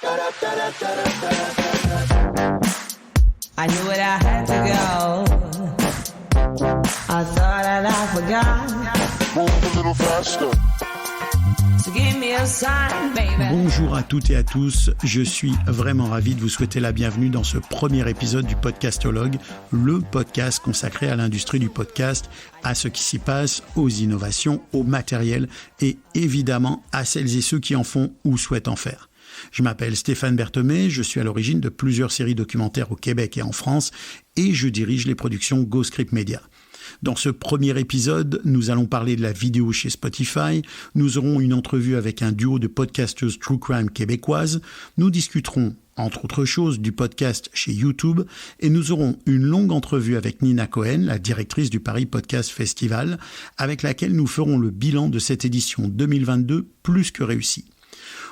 I knew it, I had to go. I thought that I forgot. Move a little faster. So give me a sign, baby. Bonjour à toutes et à tous, je suis vraiment ravi de vous souhaiter la bienvenue dans ce premier épisode du Podcastologue, le podcast consacré à l'industrie du podcast, à ce qui s'y passe, aux innovations, au matériel et évidemment à celles et ceux qui en font ou souhaitent en faire. Je m'appelle Stéphane Berthomé, je suis à l'origine de plusieurs séries documentaires au Québec et en France et je dirige les productions Ghostscript Media. Dans ce premier épisode, nous allons parler de la vidéo chez Spotify, nous aurons une entrevue avec un duo de podcasteuses True Crime québécoises, nous discuterons, entre autres choses, du podcast chez YouTube et nous aurons une longue entrevue avec Nina Cohen, la directrice du Paris Podcast Festival, avec laquelle nous ferons le bilan de cette édition 2022 plus que réussie.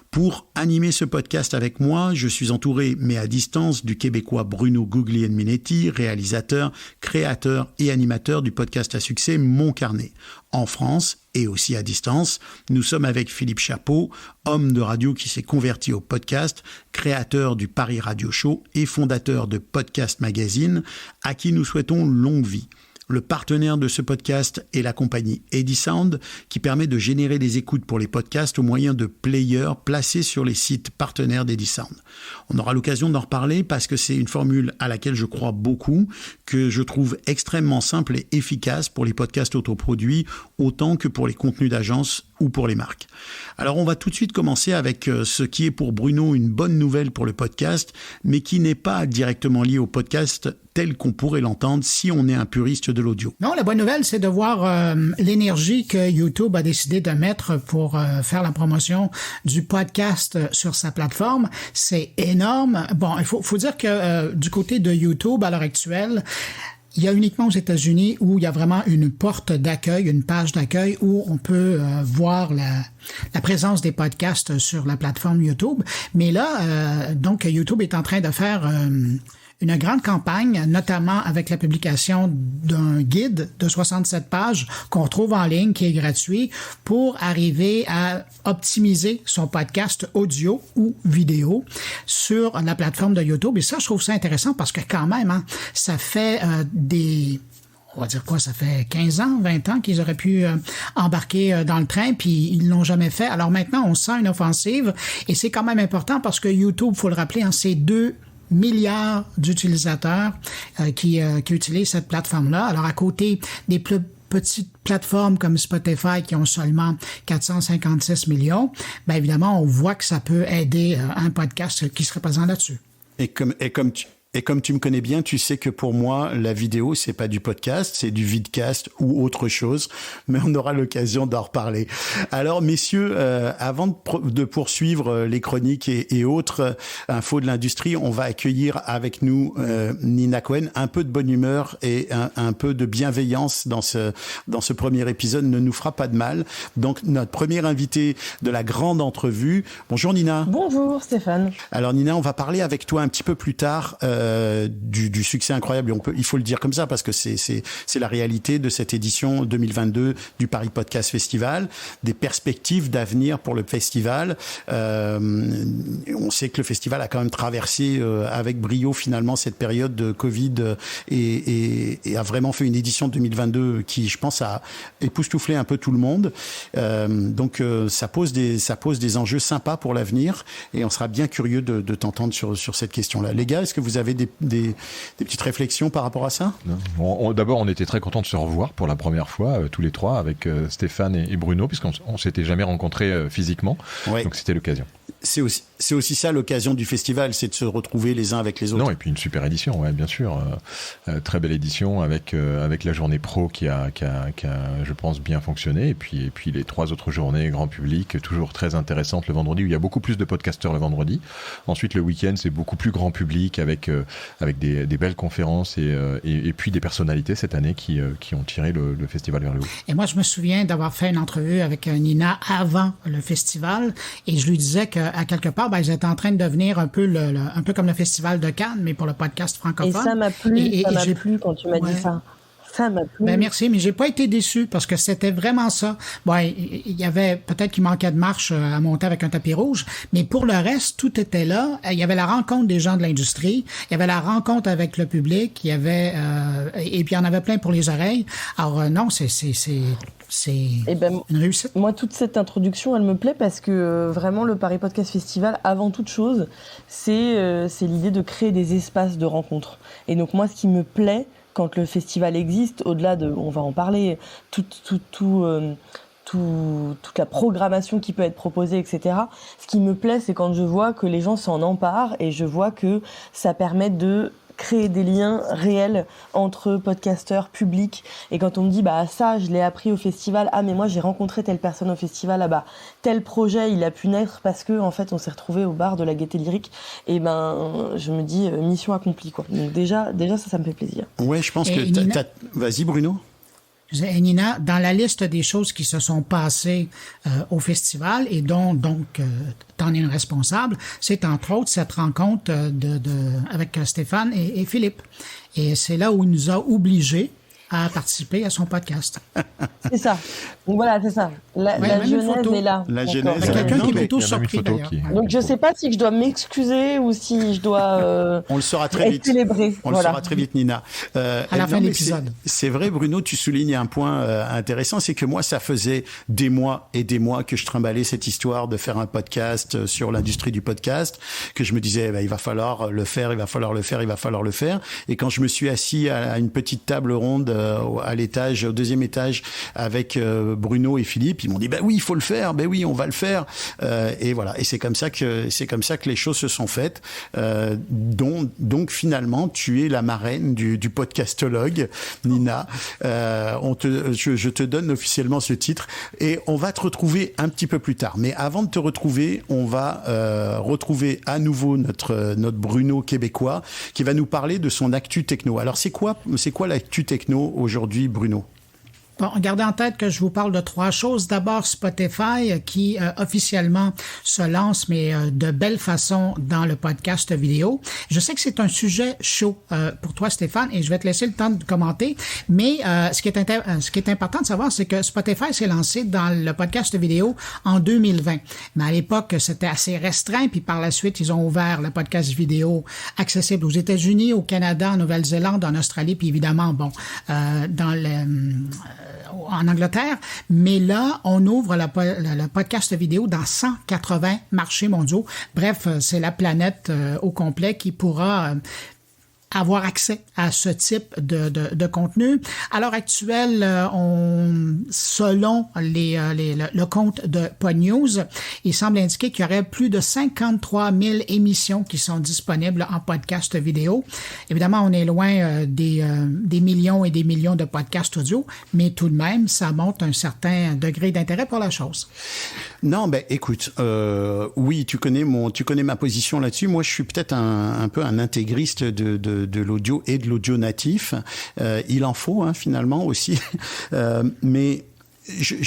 Pour animer ce podcast avec moi, je suis entouré, mais à distance, du Québécois Bruno Guglielminetti, réalisateur, créateur et animateur du podcast à succès Mon Carnet. En France, et aussi à distance, nous sommes avec Philippe Chapeau, homme de radio qui s'est converti au podcast, créateur du Paris Radio Show et fondateur de Podcast Magazine, à qui nous souhaitons longue vie. Le partenaire de ce podcast est la compagnie Edisound qui permet de générer des écoutes pour les podcasts au moyen de players placés sur les sites partenaires d'Edisound. On aura l'occasion d'en reparler parce que c'est une formule à laquelle je crois beaucoup, que je trouve extrêmement simple et efficace pour les podcasts autoproduits autant que pour les contenus d'agence ou pour les marques. Alors on va tout de suite commencer avec ce qui est pour Bruno une bonne nouvelle pour le podcast, mais qui n'est pas directement lié au podcast tel qu'on pourrait l'entendre si on est un puriste de l'audio. Non, la bonne nouvelle, c'est de voir l'énergie que YouTube a décidé de mettre pour faire la promotion du podcast sur sa plateforme. C'est énorme. Bon, il faut dire que du côté de YouTube, à l'heure actuelle, il y a uniquement aux États-Unis où il y a vraiment une porte d'accueil, une page d'accueil où on peut voir la présence des podcasts sur la plateforme YouTube. Mais là, donc YouTube est en train de faire une grande campagne, notamment avec la publication d'un guide de 67 pages qu'on trouve en ligne, qui est gratuit, pour arriver à optimiser son podcast audio ou vidéo sur la plateforme de YouTube. Et ça, je trouve ça intéressant parce que quand même, hein, ça fait on va dire quoi, ça fait 15 ans, 20 ans qu'ils auraient pu embarquer dans le train, puis ils l'ont jamais fait. Alors maintenant, on sent une offensive, et c'est quand même important parce que YouTube, faut le rappeler, hein, c'est 2 milliards d'utilisateurs qui utilisent cette plateforme-là. Alors, à côté des plus petites plateformes comme Spotify qui ont seulement 456 millions, bien évidemment, on voit que ça peut aider un podcast qui serait présent là-dessus. Et comme tu me connais bien, tu sais que pour moi, la vidéo, c'est pas du podcast, c'est du vidcast ou autre chose, mais on aura l'occasion d'en reparler. Alors, messieurs, avant de poursuivre les chroniques et autres infos de l'industrie, on va accueillir avec nous Nina Cohen. Un peu de bonne humeur et un peu de bienveillance dans ce premier épisode ne nous fera pas de mal. Donc, notre première invitée de la grande entrevue. Bonjour Nina. Bonjour Stéphane. Alors Nina, on va parler avec toi un petit peu plus tard du succès incroyable, il faut le dire comme ça parce que c'est la réalité de cette édition 2022 du Paris Podcast Festival, des perspectives d'avenir pour le festival. On sait que le festival a quand même traversé avec brio finalement cette période de Covid et a vraiment fait une édition 2022 qui, je pense, a époustouflé un peu tout le monde. Donc ça pose des enjeux sympas pour l'avenir et on sera bien curieux de t'entendre sur cette question-là. Les gars, est-ce que vous avez des petites réflexions par rapport à ça ? D'abord, on était très contents de se revoir pour la première fois, tous les trois, avec Stéphane et Bruno, puisqu'on s'était jamais rencontrés physiquement. Ouais. Donc c'était l'occasion. C'est aussi ça l'occasion du festival, c'est de se retrouver les uns avec les autres. Non, et puis une super édition, ouais, bien sûr. Très belle édition avec la journée pro qui a, je pense, bien fonctionné. Et puis les 3 autres journées grand public, toujours très intéressantes le vendredi, où il y a beaucoup plus de podcasteurs le vendredi. Ensuite, le week-end, c'est beaucoup plus grand public avec des belles conférences et puis des personnalités cette année qui ont tiré le festival vers le haut. Et moi, je me souviens d'avoir fait une entrevue avec Nina avant le festival et je lui disais qu'à quelque part, ils étaient en train de devenir un peu comme le festival de Cannes, mais pour le podcast francophone. Et ça m'a plu, plu quand tu m'as dit ça. Ça m'a plu. Ben merci, mais j'ai pas été déçu parce que c'était vraiment ça. Bon, il y avait peut-être qu'il manquait de marche à monter avec un tapis rouge, mais pour le reste, tout était là. Il y avait la rencontre des gens de l'industrie, il y avait la rencontre avec le public, il y avait et puis il y en avait plein pour les oreilles. Alors non, c'est une réussite. Moi, toute cette introduction, elle me plaît parce que vraiment, le Paris Podcast Festival, avant toute chose, c'est l'idée de créer des espaces de rencontre. Et donc moi, ce qui me plaît quand le festival existe, au-delà de, on va en parler, toute la programmation qui peut être proposée, etc. Ce qui me plaît, c'est quand je vois que les gens s'en emparent et je vois que ça permet de créer des liens réels entre podcasteurs, publics. Et quand on me dit, bah, ça, je l'ai appris au festival. Ah, mais moi, j'ai rencontré telle personne au festival. Ah, bah, tel projet, il a pu naître parce que, en fait, on s'est retrouvés au bar de la Gaîté Lyrique. Et ben, je me dis, mission accomplie, quoi. Donc, déjà, ça me fait plaisir. Ouais, je pense que Vas-y, Bruno. Et Nina, dans la liste des choses qui se sont passées au festival et dont donc t'en es une responsable, c'est entre autres cette rencontre avec Stéphane et Philippe. Et c'est là où il nous a obligés à participer à son podcast. C'est ça. Donc voilà, c'est ça. La genèse est là. La genèse. Il y a quelqu'un qui est plutôt surpris d'ailleurs. Donc je sais pas si je dois m'excuser ou si je dois on le saura très vite. Célébrer. On le saura très vite, Nina. À la fin de l'épisode. C'est vrai, Bruno, tu soulignes un point intéressant, c'est que moi, ça faisait des mois et des mois que je trimballais cette histoire de faire un podcast sur l'industrie du podcast, que je me disais, il va falloir le faire, il va falloir le faire. Et quand je me suis assis à une petite table ronde à l'étage, au deuxième étage, avec Bruno et Philippe, ils m'ont dit oui, il faut le faire, oui, on va le faire, et voilà. Et c'est comme ça que les choses se sont faites. Donc finalement, tu es la marraine du podcastologue, Nina. Je te donne officiellement ce titre, et on va te retrouver un petit peu plus tard. Mais avant de te retrouver, on va retrouver à nouveau notre Bruno québécois, qui va nous parler de son actu techno. Alors c'est quoi l'actu techno aujourd'hui, Bruno? Bon, gardez en tête que je vous parle de 3 choses. D'abord, Spotify qui officiellement se lance, mais de belle façon, dans le podcast vidéo. Je sais que c'est un sujet chaud pour toi, Stéphane, et je vais te laisser le temps de commenter. Mais ce qui est important de savoir, c'est que Spotify s'est lancé dans le podcast vidéo en 2020. Mais à l'époque, c'était assez restreint, puis par la suite, ils ont ouvert le podcast vidéo accessible aux États-Unis, au Canada, en Nouvelle-Zélande, en Australie, puis évidemment, en Angleterre, mais là, on ouvre le podcast vidéo dans 180 marchés mondiaux. Bref, c'est la planète au complet qui pourra avoir accès à ce type de contenu. À l'heure actuelle, selon le compte de PodNews, il semble indiquer qu'il y aurait plus de 53 000 émissions qui sont disponibles en podcast vidéo. Évidemment, on est loin des millions et des millions de podcasts audio, mais tout de même, ça montre un certain degré d'intérêt pour la chose. Non, écoute, oui, tu connais ma position là-dessus. Moi, je suis peut-être un peu un intégriste de l'audio et de l'audio natif. Il en faut, finalement aussi. Mais je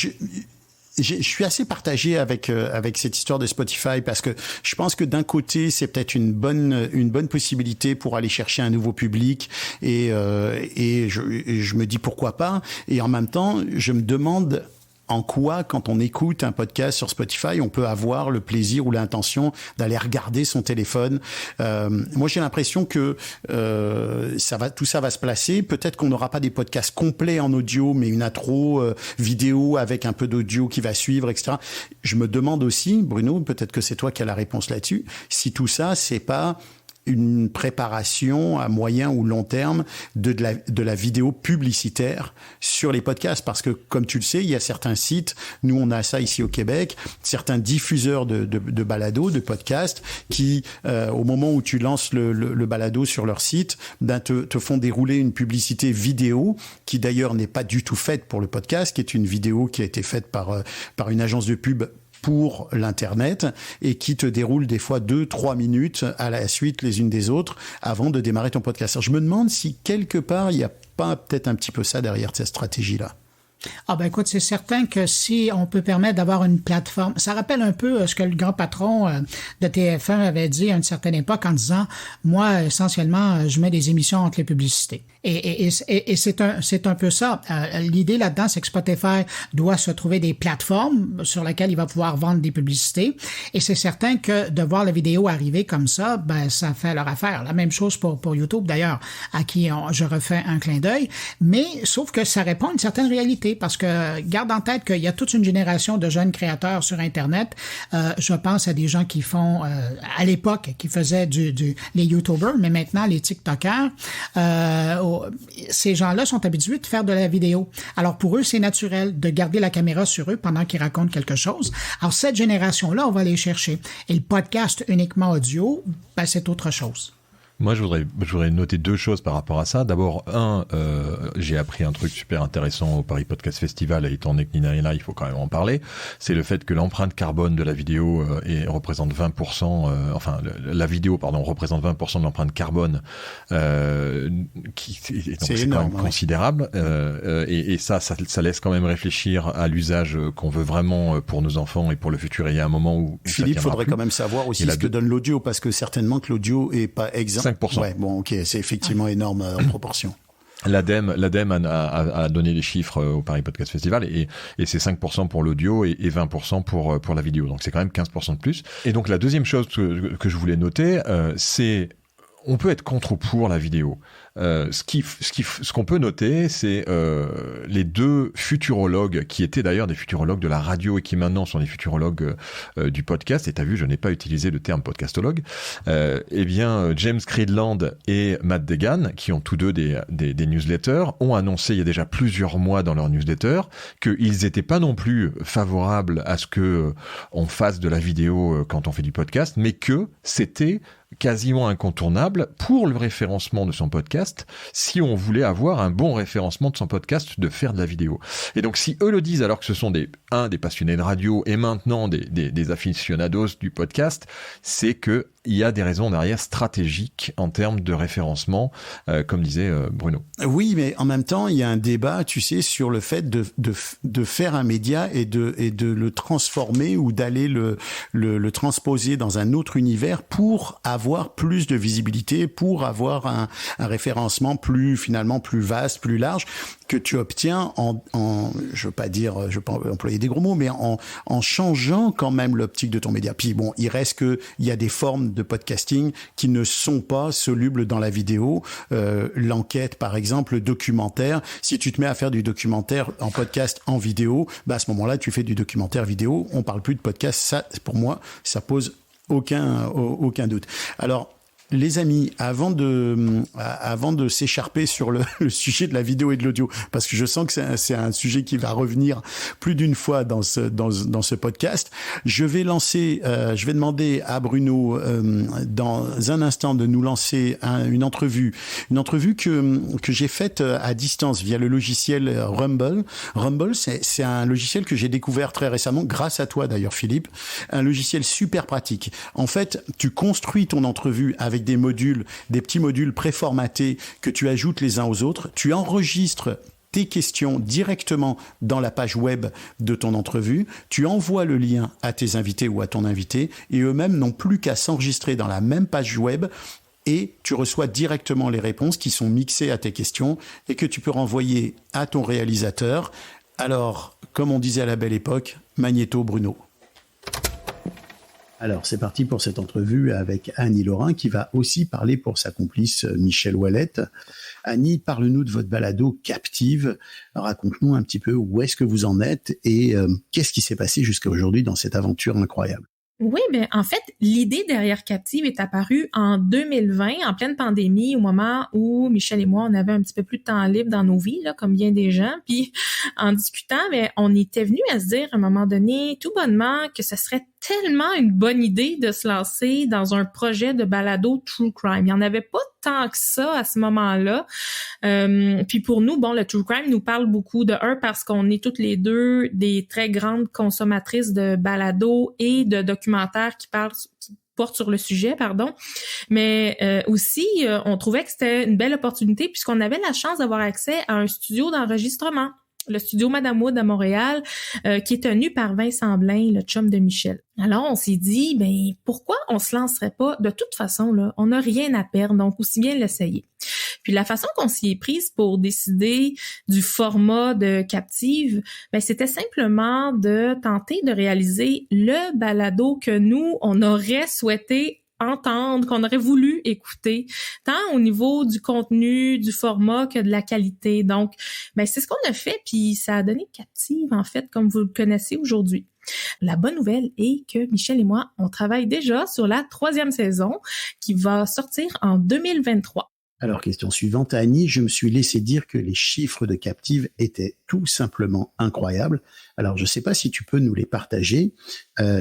suis assez partagé avec cette histoire de Spotify, parce que je pense que d'un côté, c'est peut-être une bonne possibilité pour aller chercher un nouveau public, et je me dis pourquoi pas. Et en même temps, je me demande en quoi, quand on écoute un podcast sur Spotify, on peut avoir le plaisir ou l'intention d'aller regarder son téléphone. Moi, j'ai l'impression que tout ça va se placer. Peut-être qu'on n'aura pas des podcasts complets en audio, mais une intro vidéo avec un peu d'audio qui va suivre, etc. Je me demande aussi, Bruno, peut-être que c'est toi qui as la réponse là-dessus, si tout ça, c'est pas une préparation à moyen ou long terme de la vidéo publicitaire sur les podcasts, parce que comme tu le sais, il y a certains sites, nous on a ça ici au Québec, certains diffuseurs de balado, de podcasts, qui au moment où tu lances le balado sur leur site, te font dérouler une publicité vidéo qui d'ailleurs n'est pas du tout faite pour le podcast, qui est une vidéo qui a été faite par une agence de pub pour l'Internet, et qui te déroule des fois 2-3 minutes à la suite les unes des autres avant de démarrer ton podcast. Alors, je me demande si quelque part, il n'y a pas peut-être un petit peu ça derrière cette stratégie-là. Ah ben écoute, c'est certain que si on peut permettre d'avoir une plateforme, ça rappelle un peu ce que le grand patron de TF1 avait dit à une certaine époque en disant, moi essentiellement, je mets des émissions entre les publicités. Et c'est un peu ça. L'idée là-dedans, c'est que Spotify doit se trouver des plateformes sur lesquelles il va pouvoir vendre des publicités. Et c'est certain que de voir la vidéo arriver comme ça, ben ça fait leur affaire. La même chose pour YouTube d'ailleurs, à qui je refais un clin d'œil. Mais sauf que ça répond à une certaine réalité, parce que garde en tête qu'il y a toute une génération de jeunes créateurs sur Internet. Je pense à des gens qui font, à l'époque, qui faisaient les YouTubers, mais maintenant les TikTokers. Ces gens-là sont habitués de faire de la vidéo. Alors pour eux, c'est naturel de garder la caméra sur eux pendant qu'ils racontent quelque chose. Alors cette génération-là, on va les chercher. Et le podcast uniquement audio, ben, c'est autre chose. Moi, je voudrais noter deux choses par rapport à ça. D'abord, j'ai appris un truc super intéressant au Paris Podcast Festival, et étant donné que Nina est là, il faut quand même en parler. C'est le fait que l'empreinte carbone de la vidéo représente 20%, la vidéo, représente 20% de l'empreinte carbone, c'est énorme, quand même considérable. Et ça laisse quand même réfléchir à l'usage qu'on veut vraiment pour nos enfants et pour le futur. Et il y a un moment où Philippe, faudrait quand même savoir aussi ce que donne l'audio, parce que certainement que l'audio est pas exempt. 5%. Ouais, bon, ok, c'est effectivement énorme en proportion. L'ADEME a donné les chiffres au Paris Podcast Festival, et c'est 5% pour l'audio et 20% pour la vidéo. Donc c'est quand même 15% de plus. Et donc la deuxième chose que je voulais noter, c'est on peut être contre ou pour la vidéo. Ce qu'on peut noter, c'est les deux futurologues qui étaient d'ailleurs des futurologues de la radio et qui maintenant sont des futurologues du podcast. Et t'as vu, je n'ai pas utilisé le terme podcastologue. James Creedland et Matt Degan, qui ont tous deux des newsletters, ont annoncé il y a déjà plusieurs mois dans leur newsletter qu'ils n'étaient pas non plus favorables à ce que on fasse de la vidéo quand on fait du podcast, mais que c'était quasiment incontournable pour le référencement de son podcast, si on voulait avoir un bon référencement de son podcast, de faire de la vidéo. Et donc si eux le disent, alors que ce sont des passionnés de radio et maintenant des aficionados du podcast, c'est que il y a des raisons derrière stratégiques en termes de référencement, comme disait Bruno. Oui, mais en même temps, il y a un débat, tu sais, sur le fait de faire un média et de le transformer ou d'aller le transposer dans un autre univers pour avoir plus de visibilité, pour avoir un référencement plus vaste, plus large, que tu obtiens je veux pas employer des gros mots, mais en changeant quand même l'optique de ton média. Puis bon, il reste que il y a des formes de podcasting qui ne sont pas solubles dans la vidéo. L'enquête, par exemple, le documentaire. Si tu te mets à faire du documentaire en podcast en vidéo, bah à ce moment-là, tu fais du documentaire vidéo. On parle plus de podcast. Ça, pour moi, ça pose aucun doute. Alors, les amis, avant de s'écharper sur le sujet de la vidéo et de l'audio, parce que je sens que c'est un sujet qui va revenir plus d'une fois dans ce podcast, je vais demander à Bruno dans un instant de nous lancer une entrevue que j'ai faite à distance via le logiciel Rumble. Rumble, c'est un logiciel que j'ai découvert très récemment, grâce à toi d'ailleurs, Philippe, un logiciel super pratique. En fait, tu construis ton entrevue avec des petits modules préformatés que tu ajoutes les uns aux autres. Tu enregistres tes questions directement dans la page web de ton entrevue. Tu envoies le lien à tes invités ou à ton invité et eux-mêmes n'ont plus qu'à s'enregistrer dans la même page web et tu reçois directement les réponses qui sont mixées à tes questions et que tu peux renvoyer à ton réalisateur. Alors, comme on disait à la belle époque, Magnéto Bruno. Alors, c'est parti pour cette entrevue avec Annie Laurin qui va aussi parler pour sa complice Michel Ouellette. Annie, parle-nous de votre balado Captive. Raconte-nous un petit peu où est-ce que vous en êtes et qu'est-ce qui s'est passé jusqu'à aujourd'hui dans cette aventure incroyable. Oui, ben en fait, l'idée derrière Captive est apparue en 2020, en pleine pandémie, au moment où Michel et moi, on avait un petit peu plus de temps libre dans nos vies, là, comme bien des gens. Puis, en discutant, ben, on était venu à se dire, à un moment donné, tout bonnement, que ce serait tellement une bonne idée de se lancer dans un projet de balado True Crime. Il n'y en avait pas tant que ça à ce moment-là. Puis pour nous, bon, le True Crime nous parle beaucoup parce qu'on est toutes les deux des très grandes consommatrices de balados et de documentaires qui portent sur le sujet, mais aussi on trouvait que c'était une belle opportunité puisqu'on avait la chance d'avoir accès à un studio d'enregistrement. le studio Madame Wood à Montréal, qui est tenu par Vincent Blain, le chum de Michel. Alors, on s'est dit, pourquoi on se lancerait pas? De toute façon, là, on n'a rien à perdre, donc aussi bien l'essayer. Puis la façon qu'on s'y est prise pour décider du format de Captive, c'était simplement de tenter de réaliser le balado que nous, on aurait souhaité entendre, qu'on aurait voulu écouter, tant au niveau du contenu, du format que de la qualité. Donc, c'est ce qu'on a fait, puis ça a donné Captive, en fait, comme vous le connaissez aujourd'hui. La bonne nouvelle est que Michel et moi, on travaille déjà sur la 3e saison qui va sortir en 2023. Alors, question suivante, Annie, je me suis laissé dire que les chiffres de Captive étaient tout simplement incroyables. Alors, je ne sais pas si tu peux nous les partager.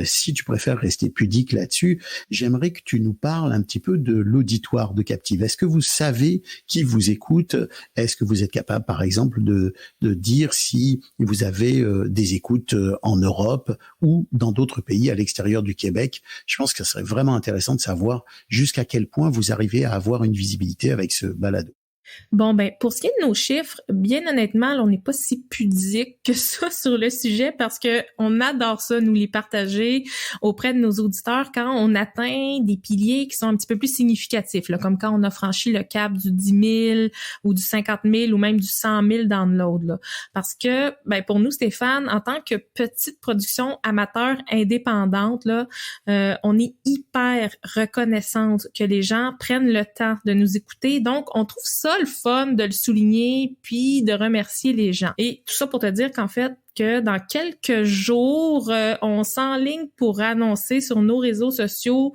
Si tu préfères rester pudique là-dessus, j'aimerais que tu nous parles un petit peu de l'auditoire de Captive. Est-ce que vous savez qui vous écoute? Est-ce que vous êtes capable, par exemple, de dire si vous avez des écoutes en Europe ou dans d'autres pays à l'extérieur du Québec? Je pense que ce serait vraiment intéressant de savoir jusqu'à quel point vous arrivez à avoir une visibilité avec ce balado. Bon, pour ce qui est de nos chiffres, bien honnêtement, là, on n'est pas si pudique que ça sur le sujet parce que on adore ça, nous les partager auprès de nos auditeurs quand on atteint des piliers qui sont un petit peu plus significatifs, là, comme quand on a franchi le cap du 10 000 ou du 50 000 ou même du 100 000 downloads, là. Parce que, pour nous, Stéphane, en tant que petite production amateur indépendante, là, on est hyper reconnaissante que les gens prennent le temps de nous écouter. Donc, on trouve ça le fun de le souligner puis de remercier les gens. Et tout ça pour te dire qu'en fait, que dans quelques jours, on s'enligne pour annoncer sur nos réseaux sociaux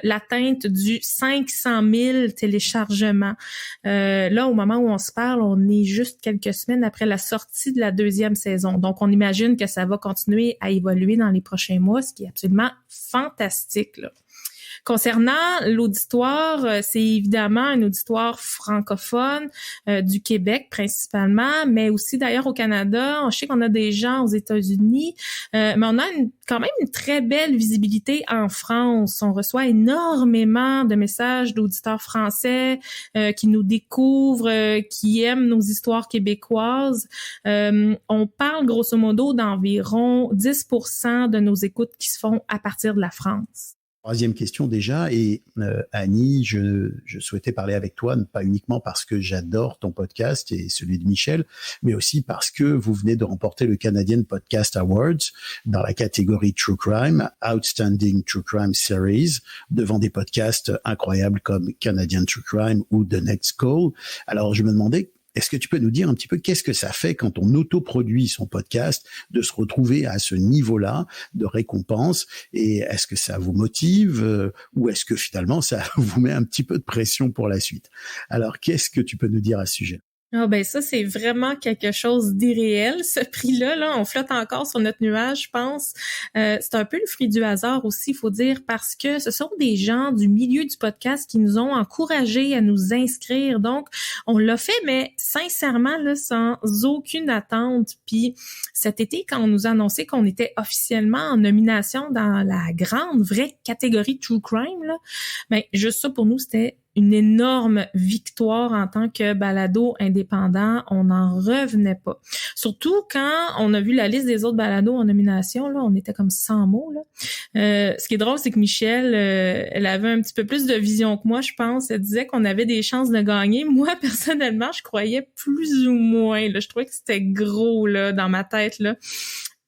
l'atteinte du 500 000 téléchargements. Là, au moment où on se parle, on est juste quelques semaines après la sortie de la 2e saison. Donc, on imagine que ça va continuer à évoluer dans les prochains mois, ce qui est absolument fantastique, là. Concernant l'auditoire, c'est évidemment un auditoire francophone du Québec principalement, mais aussi d'ailleurs au Canada. Je sais qu'on a des gens aux États-Unis, mais on a quand même une très belle visibilité en France. On reçoit énormément de messages d'auditeurs français qui nous découvrent, qui aiment nos histoires québécoises. On parle grosso modo d'environ 10% de nos écoutes qui se font à partir de la France. 3e question déjà, et Annie, je souhaitais parler avec toi, pas uniquement parce que j'adore ton podcast et celui de Michel, mais aussi parce que vous venez de remporter le Canadian Podcast Awards dans la catégorie True Crime, Outstanding True Crime Series, devant des podcasts incroyables comme Canadian True Crime ou The Next Call. Alors je me demandais, est-ce que tu peux nous dire un petit peu qu'est-ce que ça fait quand on autoproduit son podcast de se retrouver à ce niveau-là de récompense, et est-ce que ça vous motive ou est-ce que finalement ça vous met un petit peu de pression pour la suite? Alors qu'est-ce que tu peux nous dire à ce sujet? Ça, c'est vraiment quelque chose d'irréel, ce prix-là. Là, on flotte encore sur notre nuage, je pense. C'est un peu le fruit du hasard aussi, il faut dire, parce que ce sont des gens du milieu du podcast qui nous ont encouragés à nous inscrire. Donc, on l'a fait, mais sincèrement, là, sans aucune attente. Puis cet été, quand on nous a annoncé qu'on était officiellement en nomination dans la grande, vraie catégorie True Crime, là, juste ça, pour nous, c'était une énorme victoire en tant que balado indépendant. On n'en revenait pas. Surtout quand on a vu la liste des autres balados en nomination, là, on était comme 100 mots, là. Ce qui est drôle, c'est que Michel, elle avait un petit peu plus de vision que moi, je pense. Elle disait qu'on avait des chances de gagner. Moi, personnellement, je croyais plus ou moins, là. Je trouvais que c'était gros, là, dans ma tête, là.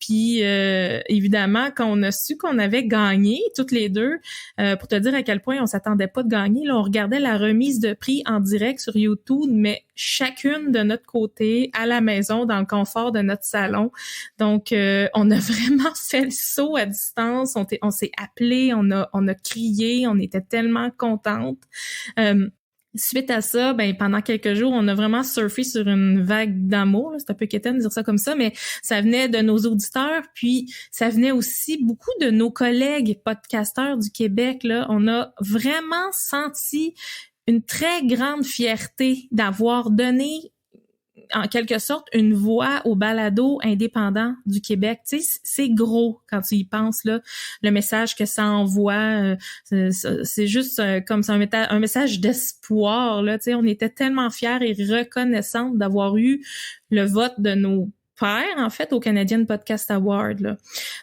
Puis évidemment, quand on a su qu'on avait gagné toutes les deux, pour te dire à quel point on s'attendait pas de gagner, là, on regardait la remise de prix en direct sur YouTube, mais chacune de notre côté, à la maison, dans le confort de notre salon. Donc, on a vraiment fait le saut à distance. On s'est appelé, on a crié, on était tellement contentes. Suite à ça, pendant quelques jours, on a vraiment surfé sur une vague d'amour. Là. C'est un peu quétaine de dire ça comme ça, mais ça venait de nos auditeurs, puis ça venait aussi beaucoup de nos collègues podcasteurs du Québec. Là. On a vraiment senti une très grande fierté d'avoir donné en quelque sorte une voix au balado indépendant du Québec. Tu sais, c'est gros quand tu y penses, là, le message que ça envoie. C'est juste comme ça, un message d'espoir, là. Tu sais, on était tellement fiers et reconnaissantes d'avoir eu le vote de nos perd, en fait, au Canadian Podcast Award, là.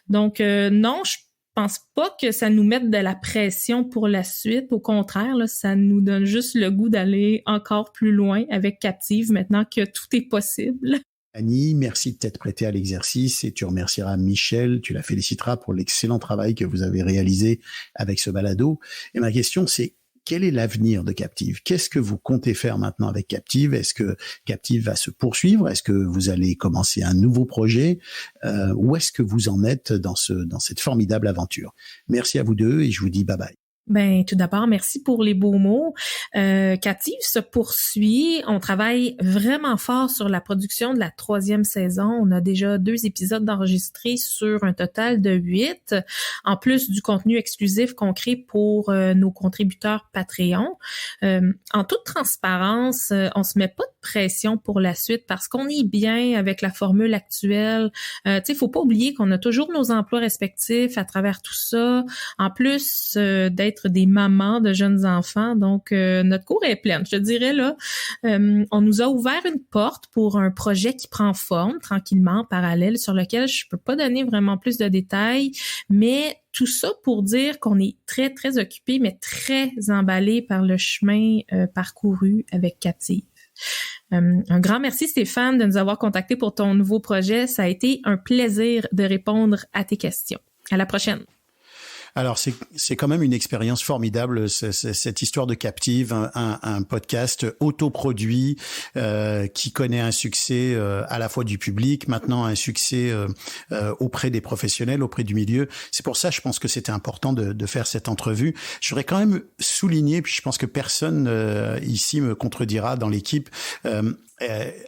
Donc, non, je pense pas que ça nous mette de la pression pour la suite. Au contraire, là, ça nous donne juste le goût d'aller encore plus loin avec Captive, maintenant que tout est possible. Annie, merci de t'être prêtée à l'exercice et tu remercieras Michel, tu la féliciteras pour l'excellent travail que vous avez réalisé avec ce balado. Et ma question, c'est quel est l'avenir de Captive? Qu'est-ce que vous comptez faire maintenant avec Captive? Est-ce que Captive va se poursuivre? Est-ce que vous allez commencer un nouveau projet? Où est-ce que vous en êtes dans cette formidable aventure? Merci à vous deux et je vous dis bye bye. Ben, tout d'abord, merci pour les beaux mots. Captive se poursuit. On travaille vraiment fort sur la production de la 3e saison. On a déjà 2 épisodes d'enregistrés sur un total de 8, en plus du contenu exclusif qu'on crée pour nos contributeurs Patreon. En toute transparence, on se met pas de pression pour la suite parce qu'on est bien avec la formule actuelle. Tu sais, faut pas oublier qu'on a toujours nos emplois respectifs à travers tout ça. En plus d'être des mamans de jeunes enfants. Donc, notre cour est pleine. Je te dirais, là, on nous a ouvert une porte pour un projet qui prend forme tranquillement en parallèle, sur lequel je peux pas donner vraiment plus de détails, mais tout ça pour dire qu'on est très, très occupés, mais très emballés par le chemin parcouru avec Captive. Un grand merci Stéphane de nous avoir contactés pour ton nouveau projet. Ça a été un plaisir de répondre à tes questions. À la prochaine. Alors, c'est quand même une expérience formidable, cette histoire de Captive, un podcast autoproduit qui connaît un succès à la fois du public, maintenant un succès auprès des professionnels, auprès du milieu. C'est pour ça, je pense que c'était important de faire cette entrevue. Je voudrais quand même souligner, puis je pense que personne ici me contredira dans l'équipe,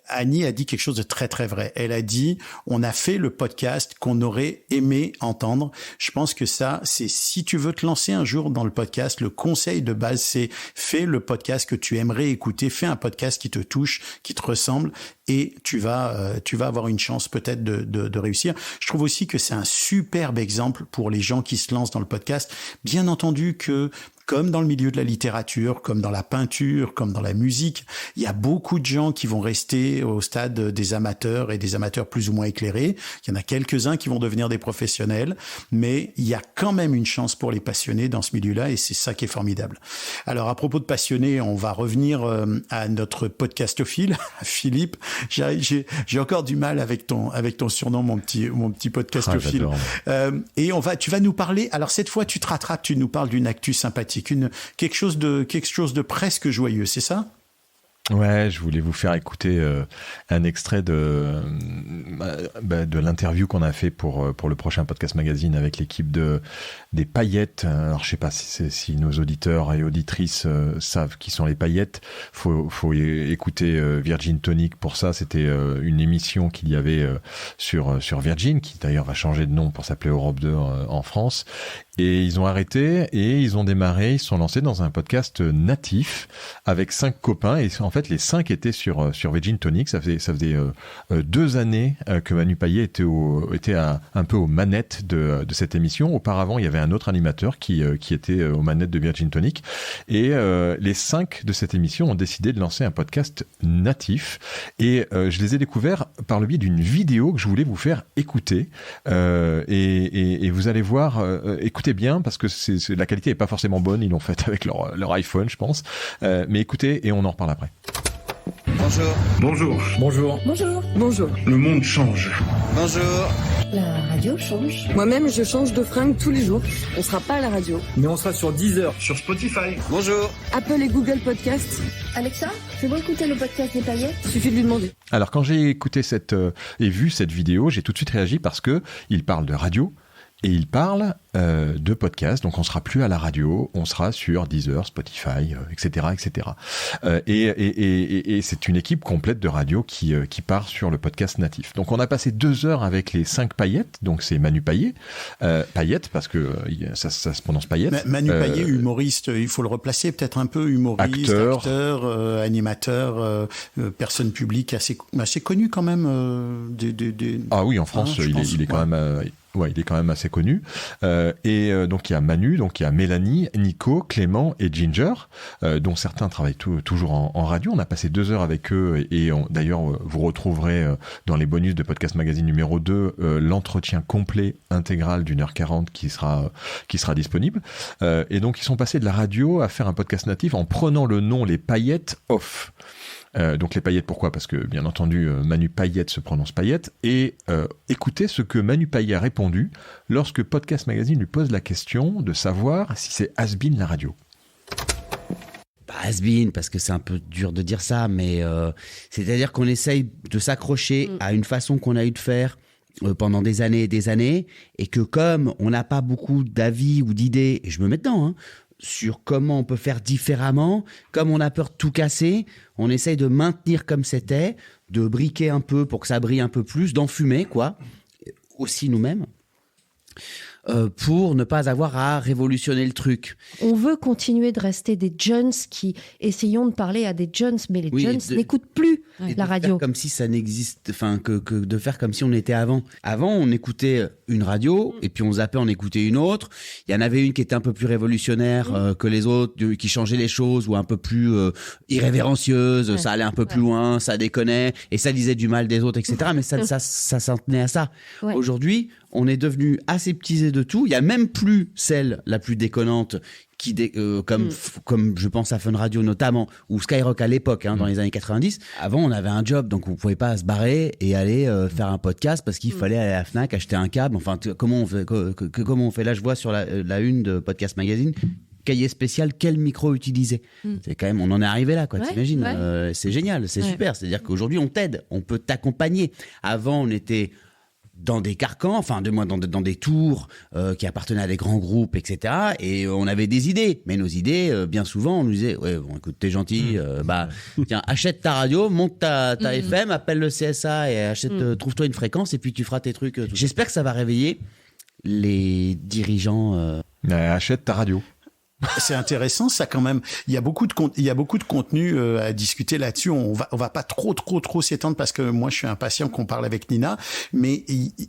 Annie a dit quelque chose de très très vrai. Elle a dit on a fait le podcast qu'on aurait aimé entendre. Je pense que ça, c'est si tu veux te lancer un jour dans le podcast, le conseil de base, c'est fais le podcast que tu aimerais écouter, fais un podcast qui te touche, qui te ressemble et tu vas avoir une chance peut-être de réussir. Je trouve aussi que c'est un superbe exemple pour les gens qui se lancent dans le podcast. Bien entendu que comme dans le milieu de la littérature, comme dans la peinture, comme dans la musique, il y a beaucoup de gens qui vont rester au stade des amateurs et des amateurs plus ou moins éclairés. Il y en a quelques-uns qui vont devenir des professionnels, mais il y a quand même une chance pour les passionnés dans ce milieu-là et c'est ça qui est formidable. Alors, à propos de passionnés, on va revenir à notre podcastophile, Philippe. J'ai encore du mal avec ton surnom, mon petit podcastophile. Et tu vas nous parler, alors cette fois, tu te rattrapes, tu nous parles d'une actu sympathique. Quelque chose de presque joyeux, c'est ça? Ouais, je voulais vous faire écouter un extrait de l'interview qu'on a fait pour le prochain Podcast Magazine avec l'équipe des Paillettes. Alors, je sais pas si nos auditeurs et auditrices savent qui sont les Paillettes. Faut écouter Virgin Tonic pour ça. C'était une émission qu'il y avait sur Virgin, qui d'ailleurs va changer de nom pour s'appeler Europe 2 en France. Et ils ont arrêté et ils se sont lancés dans un podcast natif avec 5 copains. Et en fait, les 5 étaient sur Virgin Tonic. Ça faisait 2 années que Manu Payet était un peu aux manettes de cette émission. Auparavant, il y avait un autre animateur qui était aux manettes de Virgin Tonic. Et les 5 de cette émission ont décidé de lancer un podcast natif. Et je les ai découverts par le biais d'une vidéo que je voulais vous faire écouter. Et vous allez voir, écoutez bien parce que la qualité est pas forcément bonne, ils l'ont faite avec leur iPhone, je pense. Mais écoutez et on en reparle après. Bonjour. Bonjour. Bonjour. Bonjour. Bonjour. Le monde change. Bonjour. La radio change. Moi-même, je change de fringue tous les jours. On sera pas à la radio. Mais on sera sur Deezer, sur Spotify. Bonjour. Apple et Google Podcasts. Alexa, c'est bon écouter le podcast des Paillettes? Suffit de lui demander. Alors, quand j'ai écouté et vu cette vidéo, j'ai tout de suite réagi parce que il parle de radio. Et il parle de podcast, donc on sera plus à la radio, on sera sur Deezer, Spotify, etc., etc. Et c'est une équipe complète de radio qui part sur le podcast natif. Donc on a passé 2 heures avec les 5 Paillettes, donc c'est Manu Payet, Payette parce que ça se prononce Payette. Manu Payet, humoriste, il faut le replacer peut-être un peu, humoriste, acteur, animateur, personne publique assez connu quand même. Ah oui, en France, il est quand même. Ouais, il est quand même assez connu. Donc il y a Manu, donc il y a Mélanie, Nico, Clément et Ginger, dont certains travaillent toujours en radio. On a passé 2 heures avec eux d'ailleurs vous retrouverez dans les bonus de Podcast Magazine numéro 2 l'entretien complet intégral d'1h40 qui sera disponible. Et donc ils sont passés de la radio à faire un podcast natif en prenant le nom Les Paillettes Off. Donc les paillettes, pourquoi ? Parce que bien entendu Manu Payette se prononce Payette, et écoutez ce que Manu Payette a répondu lorsque Podcast Magazine lui pose la question de savoir si c'est has-been la radio. Pas has-been, parce que c'est un peu dur de dire ça, mais c'est-à-dire qu'on essaye de s'accrocher à une façon qu'on a eu de faire pendant des années et des années, et que comme on n'a pas beaucoup d'avis ou d'idées, et je me mets dedans, sur comment on peut faire différemment, comme on a peur de tout casser, on essaye de maintenir comme c'était, de briquer un peu pour que ça brille un peu plus, d'enfumer, quoi, aussi nous-mêmes, pour ne pas avoir à révolutionner le truc. On veut continuer de rester des jeunes qui essayons de parler à des jeunes, mais les jeunes n'écoutent plus la radio. Faire comme si ça n'existe, enfin que de faire comme si on était avant. Avant, on écoutait une radio et puis on zappait, on écoutait une autre. Il y en avait une qui était un peu plus révolutionnaire que les autres, qui changeait les choses, ou un peu plus irrévérencieuse. Ça allait un peu plus loin, ça déconnait et ça disait du mal des autres, etc. Mais ça s'en tenait à ça. Ouais. Aujourd'hui, on est devenu aseptisé de tout. Il y a même plus celle la plus déconnante comme je pense à Fun Radio notamment, ou Skyrock à l'époque, dans les années 90. Avant, on avait un job, donc on pouvait pas se barrer et aller faire un podcast parce qu'il fallait aller à la Fnac, acheter un câble. Enfin, comment on fait là, je vois sur la une de Podcast Magazine, cahier spécial, quel micro utiliser. C'est quand même, on en est arrivé là, quoi. Ouais, t'imagines, c'est génial, c'est super. C'est-à-dire qu'aujourd'hui, on t'aide, on peut t'accompagner. Avant, on était dans des carcans, enfin dans des tours qui appartenaient à des grands groupes, etc. Et on avait des idées, mais nos idées, bien souvent, on nous disait ouais, bon, écoute, t'es gentil, tiens, achète ta radio, monte ta FM, appelle le CSA et trouve-toi une fréquence et puis tu feras tes trucs. J'espère que ça va réveiller les dirigeants. Achète ta radio. C'est intéressant, ça, quand même. Il y a beaucoup de contenu à discuter là-dessus. On va pas trop s'étendre parce que moi, je suis impatient qu'on parle avec Nina. Mais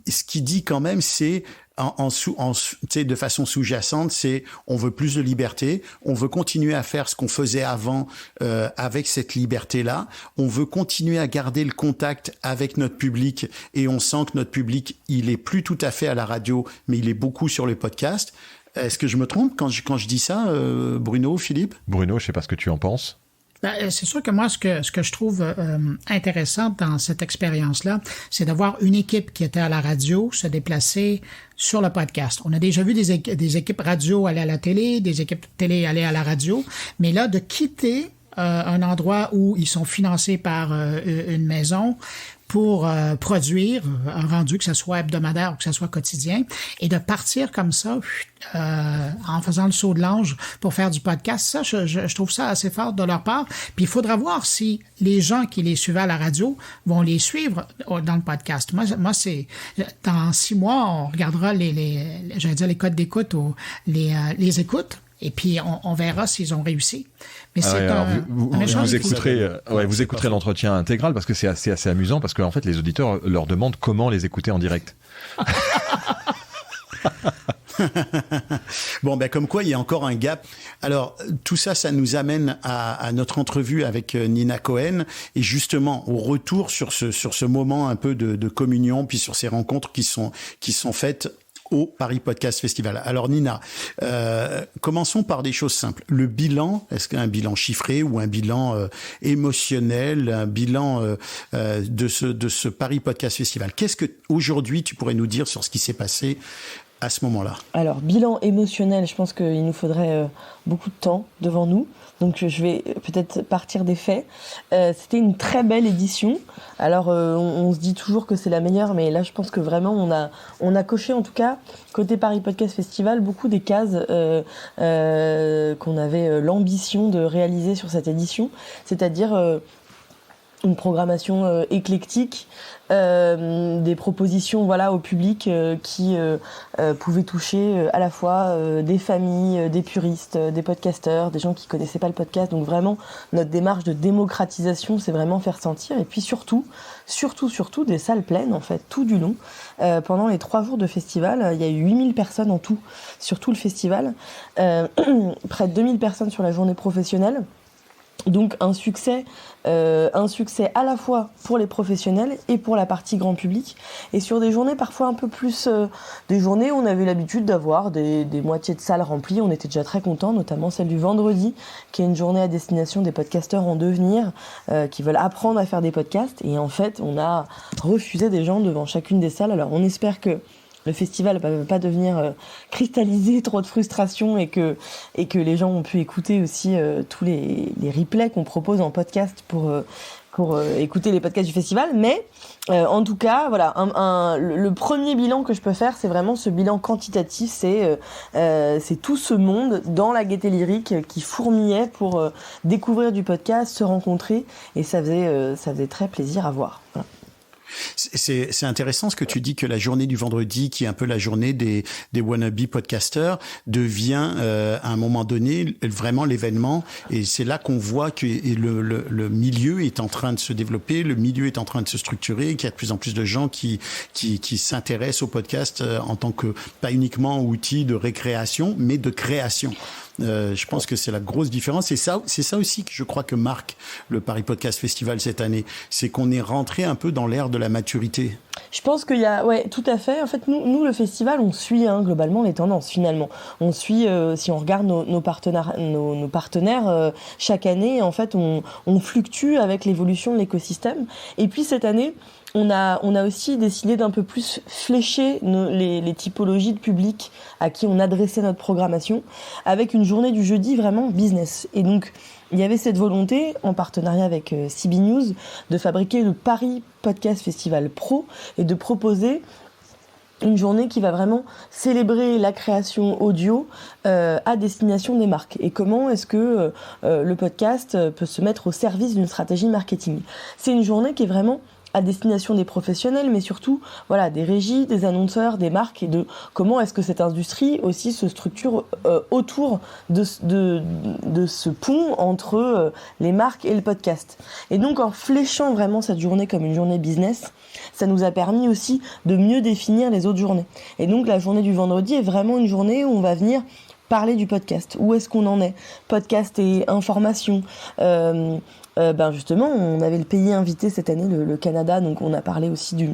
ce qu'il dit quand même, c'est de façon sous-jacente, c'est on veut plus de liberté, on veut continuer à faire ce qu'on faisait avant avec cette liberté-là, on veut continuer à garder le contact avec notre public, et on sent que notre public, il est plus tout à fait à la radio, mais il est beaucoup sur le podcast. Est-ce que je me trompe quand je dis ça, Bruno, Philippe ? Bruno, je sais pas ce que tu en penses. C'est sûr que moi, ce que je trouve intéressant dans cette expérience-là, c'est d'avoir une équipe qui était à la radio se déplacer sur le podcast. On a déjà vu des équipes radio aller à la télé, des équipes télé aller à la radio, mais là, de quitter un endroit où ils sont financés par une maison pour produire un rendu, que ce soit hebdomadaire ou que ce soit quotidien, et de partir comme ça, en faisant le saut de l'ange pour faire du podcast. Ça, je trouve ça assez fort de leur part. Puis il faudra voir si les gens qui les suivaient à la radio vont les suivre dans le podcast. Moi, c'est dans 6 mois, on regardera les codes d'écoute ou les écoutes. Et puis, on verra s'ils ont réussi. Mais c'est vous écouterez l'entretien intégral parce que c'est assez amusant, parce qu'en fait, les auditeurs leur demandent comment les écouter en direct. Bon, comme quoi, il y a encore un gap. Alors, tout ça, ça nous amène à notre entrevue avec Nina Cohen, et justement, au retour sur ce moment un peu de communion, puis sur ces rencontres qui sont faites au Paris Podcast Festival. Alors Nina, commençons par des choses simples. Le bilan, est-ce qu'un bilan chiffré ou un bilan émotionnel, un bilan de ce Paris Podcast Festival? Qu'est-ce que aujourd'hui tu pourrais nous dire sur ce qui s'est passé à ce moment-là? Alors, bilan émotionnel, je pense qu'il nous faudrait beaucoup de temps devant nous. Donc, je vais peut-être partir des faits. C'était une très belle édition. Alors, on se dit toujours que c'est la meilleure, mais là, je pense que vraiment, on a coché, en tout cas, côté Paris Podcast Festival, beaucoup des cases qu'on avait l'ambition de réaliser sur cette édition. C'est-à-dire une programmation éclectique, des propositions au public qui pouvaient toucher à la fois des familles, des puristes, des podcasteurs, des gens qui connaissaient pas le podcast. Donc vraiment, notre démarche de démocratisation, c'est vraiment faire sentir. Et puis surtout, des salles pleines en fait, tout du long. Pendant les 3 jours de festival, il y a eu 8000 personnes en tout sur tout le festival, près de 2000 personnes sur la journée professionnelle. Donc un succès à la fois pour les professionnels et pour la partie grand public. Et sur des journées parfois un peu plus, des journées où on avait l'habitude d'avoir des moitiés de salles remplies, on était déjà très contents, notamment celle du vendredi, qui est une journée à destination des podcasteurs en devenir, qui veulent apprendre à faire des podcasts. Et en fait, on a refusé des gens devant chacune des salles. Alors on espère que le festival ne va pas devenir cristallisé, trop de frustration et que les gens ont pu écouter aussi tous les replays qu'on propose en podcast pour écouter les podcasts du festival. Mais en tout cas, voilà, le premier bilan que je peux faire, c'est vraiment ce bilan quantitatif. C'est tout ce monde dans la Gaieté Lyrique qui fourmillait pour découvrir du podcast, se rencontrer, et ça faisait très plaisir à voir. Voilà. C'est intéressant ce que tu dis, que la journée du vendredi, qui est un peu la journée des wannabe podcasters, devient à un moment donné vraiment l'événement. Et c'est là qu'on voit que le milieu est en train de se développer, le milieu est en train de se structurer, qu'il y a de plus en plus de gens qui s'intéressent au podcast en tant que, pas uniquement outil de récréation, mais de création. Je pense que c'est la grosse différence. C'est ça aussi que je crois que marque le Paris Podcast Festival cette année. C'est qu'on est rentré un peu dans l'ère de la maturité. Je pense qu'il y a, ouais, tout à fait. En fait, nous le festival, on suit globalement les tendances finalement. On suit, si on regarde nos partenaires chaque année, en fait, on fluctue avec l'évolution de l'écosystème. Et puis cette année, on a aussi décidé d'un peu plus flécher les typologies de public à qui on adressait notre programmation, avec une journée du jeudi vraiment business. Et donc, il y avait cette volonté, en partenariat avec CB News, de fabriquer le Paris Podcast Festival Pro et de proposer une journée qui va vraiment célébrer la création audio à destination des marques. Et comment est-ce que le podcast peut se mettre au service d'une stratégie marketing. C'est une journée qui est vraiment à destination des professionnels, mais surtout des régies, des annonceurs, des marques, et de comment est-ce que cette industrie aussi se structure autour de ce pont entre les marques et le podcast. Et donc en fléchant vraiment cette journée comme une journée business, ça nous a permis aussi de mieux définir les autres journées. Et donc la journée du vendredi est vraiment une journée où on va venir parler du podcast. Où est-ce qu'on en est ? Podcast et information. Justement, on avait le pays invité cette année, le Canada, donc on a parlé aussi de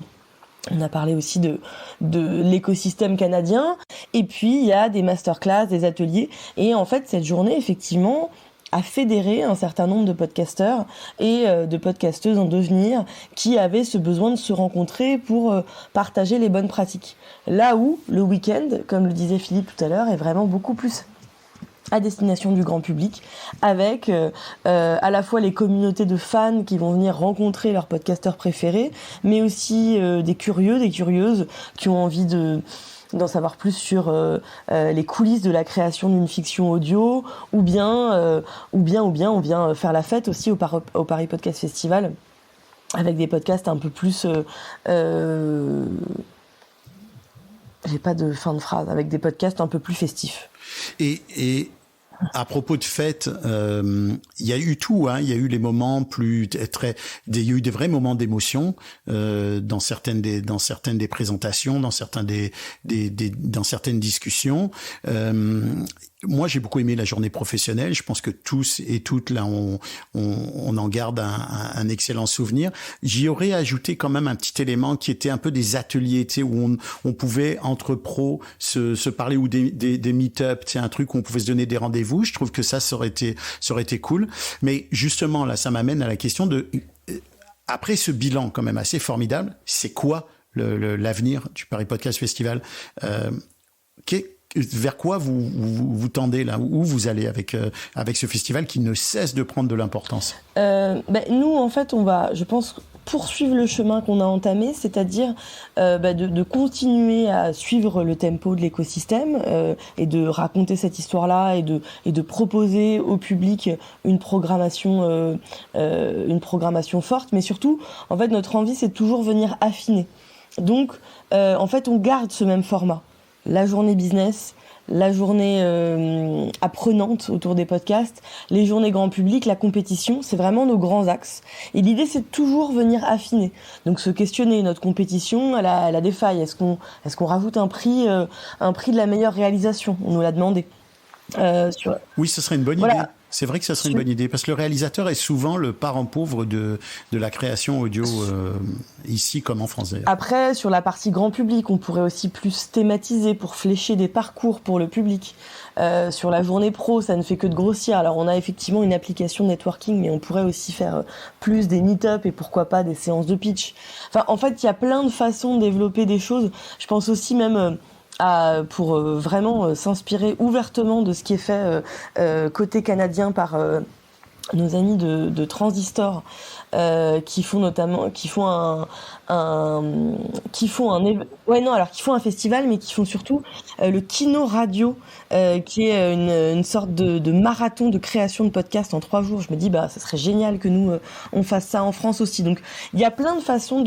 l'écosystème canadien. Et puis il y a des masterclass, des ateliers. Et en fait, cette journée, effectivement, a fédéré un certain nombre de podcasteurs et de podcasteuses en devenir qui avaient ce besoin de se rencontrer pour partager les bonnes pratiques. Là où le week-end, comme le disait Philippe tout à l'heure, est vraiment beaucoup plus à destination du grand public, avec à la fois les communautés de fans qui vont venir rencontrer leurs podcasteurs préférés, mais aussi des curieux, des curieuses qui ont envie d'en savoir plus sur les coulisses de la création d'une fiction audio, ou bien on vient faire la fête aussi au Paris Podcast Festival avec des podcasts un peu plus j'ai pas de fin de phrase, avec des podcasts un peu plus festifs. Et à propos de fêtes, il y a eu tout, hein. Il y a eu les moments il y a eu des vrais moments d'émotion dans certaines des présentations, dans certaines discussions. Moi, j'ai beaucoup aimé la journée professionnelle. Je pense que tous et toutes là, on en garde un excellent souvenir. J'y aurais ajouté quand même un petit élément qui était un peu des ateliers, tu sais, où on pouvait entre pros se parler, ou des meet-up, tu sais, un truc où on pouvait se donner des rendez-vous. Je trouve que ça aurait été cool. Mais justement, là, ça m'amène à la question de, après ce bilan quand même assez formidable, c'est quoi l'avenir du Paris Podcast Festival? Vers quoi vous tendez là, où vous allez avec ce festival qui ne cesse de prendre de l'importance? Nous, en fait, on va, je pense, poursuivre le chemin qu'on a entamé, c'est-à-dire de continuer à suivre le tempo de l'écosystème et de raconter cette histoire-là et de proposer au public une programmation forte, mais surtout, en fait, notre envie, c'est de toujours venir affiner. Donc, en fait, on garde ce même format. La journée business, la journée apprenante autour des podcasts, les journées grand public, la compétition, c'est vraiment nos grands axes. Et l'idée, c'est de toujours venir affiner. Donc, se questionner, notre compétition, elle a des failles. Est-ce qu'on rajoute un prix de la meilleure réalisation ? On nous l'a demandé. Oui, ce serait une bonne idée. C'est vrai que ça serait une bonne idée, parce que le réalisateur est souvent le parent pauvre de la création audio ici comme en France d'ailleurs. Après, sur la partie grand public, on pourrait aussi plus thématiser pour flécher des parcours pour le public. Sur la journée pro, ça ne fait que de grossir. Alors, on a effectivement une application networking, mais on pourrait aussi faire plus des meet-up et pourquoi pas des séances de pitch. Enfin, en fait, il y a plein de façons de développer des choses. Je pense aussi même... pour vraiment s'inspirer ouvertement de ce qui est fait côté canadien par nos amis de Transistor, qui font un festival, mais qui font surtout le Kino Radio, qui est une sorte de marathon de création de podcasts en 3 jours. Je me dis, ça serait génial que nous on fasse ça en France aussi. Donc il y a plein de façons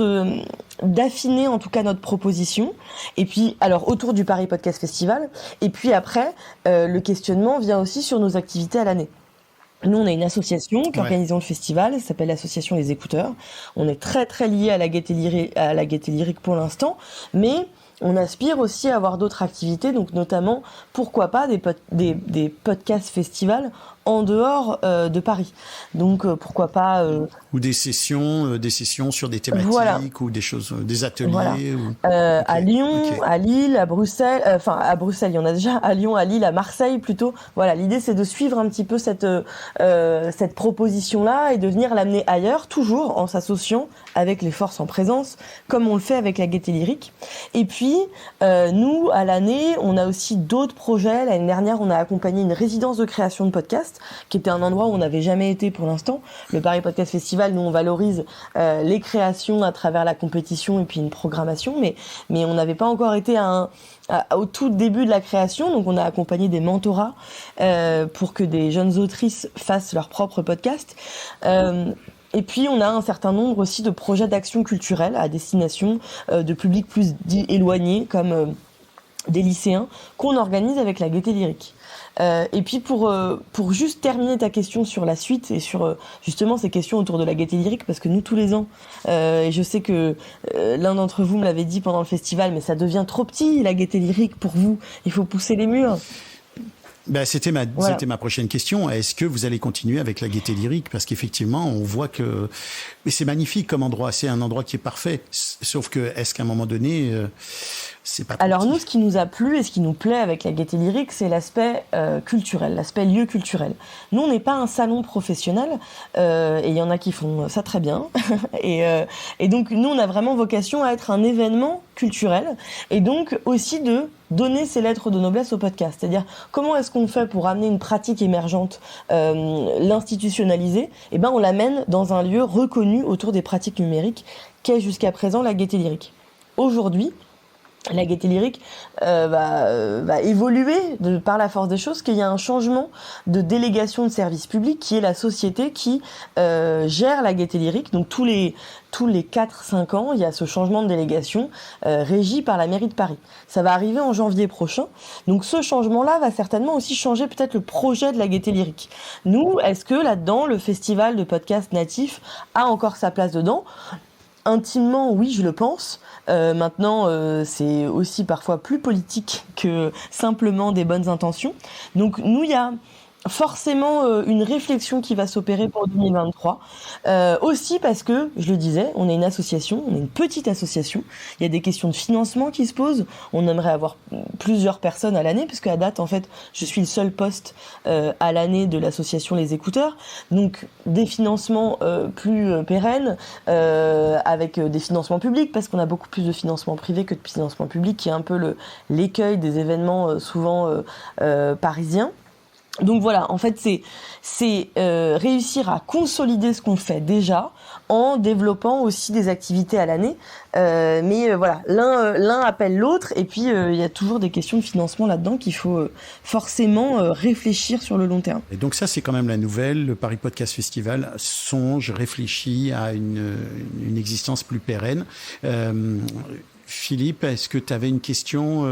d'affiner en tout cas notre proposition. Et puis alors autour du Paris Podcast Festival. Et puis après, le questionnement vient aussi sur nos activités à l'année. Nous, on a une association qui organise le festival, ça s'appelle l'association Les Écouteurs. On est très très lié à la Gaieté Lyrique pour l'instant, mais on aspire aussi à avoir d'autres activités, donc notamment, pourquoi pas, des podcasts festivals en dehors de Paris. Donc pourquoi pas ou des sessions sur des thématiques ou des choses, des ateliers. Voilà. À Lyon, à Lille, à Bruxelles. À Bruxelles, il y en a déjà. À Lyon, à Lille, à Marseille plutôt. Voilà, l'idée c'est de suivre un petit peu cette proposition-là et de venir l'amener ailleurs, toujours en s'associant avec les forces en présence, comme on le fait avec la Gaieté Lyrique. Et puis nous, à l'année, on a aussi d'autres projets. L'année dernière, on a accompagné une résidence de création de podcasts, qui était un endroit où on n'avait jamais été pour l'instant. Le Paris Podcast Festival, nous, on valorise les créations à travers la compétition et puis une programmation, mais on n'avait pas encore été au tout début de la création, donc on a accompagné des mentorats pour que des jeunes autrices fassent leur propre podcast. Et puis, on a un certain nombre aussi de projets d'action culturelle à destination de publics plus éloignés, comme des lycéens, qu'on organise avec la Gaieté Lyrique. Et puis pour juste terminer ta question sur la suite et sur justement ces questions autour de la Gaieté Lyrique, parce que nous tous les ans, et je sais que l'un d'entre vous me l'avait dit pendant le festival, mais ça devient trop petit la Gaieté Lyrique pour vous, il faut pousser les murs. C'était ma prochaine question. Est-ce que vous allez continuer avec la Gaieté Lyrique ? Parce qu'effectivement, on voit que... Mais c'est magnifique comme endroit. C'est un endroit qui est parfait. Sauf que, est-ce qu'à un moment donné, c'est pas... Alors nous, ce qui nous a plu et ce qui nous plaît avec la Gaieté Lyrique, c'est l'aspect culturel, l'aspect lieu culturel. Nous, on n'est pas un salon professionnel, et il y en a qui font ça très bien. Et donc, nous, on a vraiment vocation à être un événement culturel, et donc aussi de donner ses lettres de noblesse au podcast. C'est-à-dire, comment est-ce qu'on fait pour amener une pratique émergente, l'institutionnaliser ? On l'amène dans un lieu reconnu autour des pratiques numériques, qu'est jusqu'à présent la Gaieté Lyrique. Aujourd'hui, la Gaieté Lyrique va évoluer par la force des choses, qu'il y a un changement de délégation de service public qui est la société qui gère la Gaieté Lyrique. Donc tous les 4-5 ans, il y a ce changement de délégation régi par la mairie de Paris. Ça va arriver en janvier prochain. Donc ce changement-là va certainement aussi changer peut-être le projet de la Gaieté Lyrique. Nous, est-ce que là-dedans, le festival de podcasts natifs a encore sa place dedans ? Intimement, oui, je le pense. Maintenant, c'est aussi parfois plus politique que simplement des bonnes intentions. Donc nous, il y a forcément une réflexion qui va s'opérer pour 2023. Aussi parce que, je le disais, on est une association, on est une petite association. Il y a des questions de financement qui se posent. On aimerait avoir plusieurs personnes à l'année, puisque à date, en fait, je suis le seul poste à l'année de l'association Les Écouteurs. Donc, des financements plus pérennes, avec des financements publics, parce qu'on a beaucoup plus de financements privés que de financements publics, qui est un peu l'écueil des événements souvent parisiens. Donc voilà, en fait, c'est réussir à consolider ce qu'on fait déjà en développant aussi des activités à l'année. Mais voilà, l'un appelle l'autre, et puis il y a toujours des questions de financement là-dedans qu'il faut forcément réfléchir sur le long terme. Et donc ça, c'est quand même la nouvelle. Le Paris Podcast Festival songe, réfléchit à une existence plus pérenne. Philippe, est-ce que tu avais une question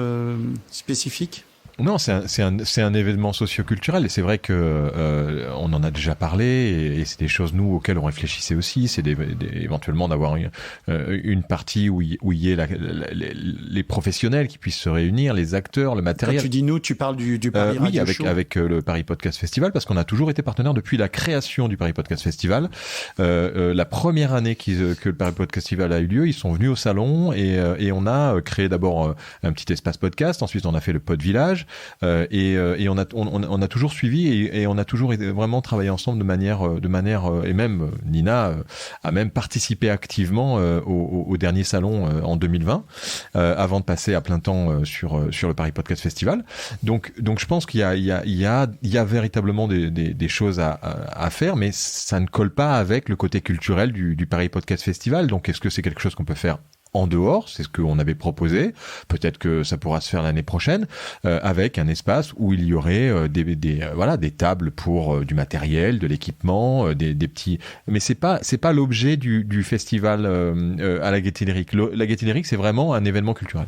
spécifique ? Non, c'est un événement socioculturel, et c'est vrai que on en a déjà parlé, et c'est des choses nous auxquelles on réfléchissait aussi. C'est éventuellement d'avoir une partie où il y ait les professionnels qui puissent se réunir, les acteurs, le matériel. Quand tu dis nous, tu parles du Paris Radio Show. Oui, avec le Paris Podcast Festival, parce qu'on a toujours été partenaire depuis la création du Paris Podcast Festival. La première année que le Paris Podcast Festival a eu lieu, ils sont venus au salon, et on a créé d'abord un petit espace podcast. Ensuite, on a fait le Pod Village. Et on a toujours suivi, et on a toujours vraiment travaillé ensemble de manière et même Nina a même participé activement au dernier salon en 2020 avant de passer à plein temps sur le Paris Podcast Festival. Donc je pense qu'il y a véritablement des choses à faire, mais ça ne colle pas avec le côté culturel du Paris Podcast Festival. Donc est-ce que c'est quelque chose qu'on peut faire en dehors? C'est ce qu'on avait proposé. Peut-être que ça pourra se faire l'année prochaine, avec un espace où il y aurait des tables pour du matériel, de l'équipement, des petits. Mais c'est pas l'objet du festival à la Gaîté Lyrique. La Gaîté Lyrique, c'est vraiment un événement culturel.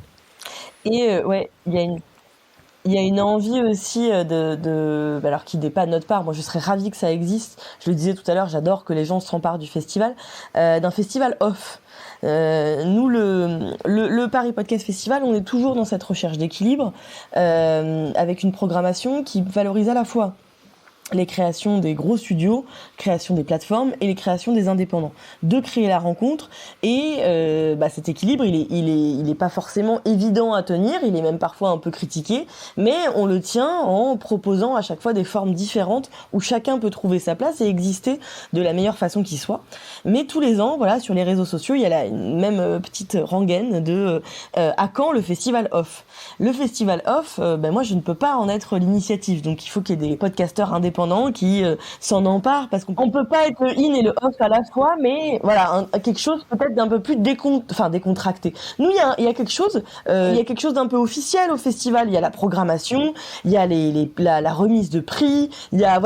Et ouais, il y a une envie aussi alors qui n'est pas de notre part. Moi, je serais ravie que ça existe. Je le disais tout à l'heure, j'adore que les gens s'emparent du festival, d'un festival off. Nous, le Paris Podcast Festival, on est toujours dans cette recherche d'équilibre, avec une programmation qui valorise à la fois les créations des gros studios, création des plateformes et les créations des indépendants. De créer la rencontre, et cet équilibre, il est pas forcément évident à tenir, il est même parfois un peu critiqué, mais on le tient en proposant à chaque fois des formes différentes où chacun peut trouver sa place et exister de la meilleure façon qui soit. Mais tous les ans, voilà, sur les réseaux sociaux, il y a la même petite rengaine de à quand le festival off. Le festival off, moi je ne peux pas en être l'initiative, donc il faut qu'il y ait des podcasteurs indépendants qui s'en emparent, parce qu'on peut pas être le in et le off à la fois, mais voilà, quelque chose peut-être d'un peu plus décontracté. Nous, il y a quelque chose d'un peu officiel au festival. Il y a la programmation, il y a la remise de prix, il y a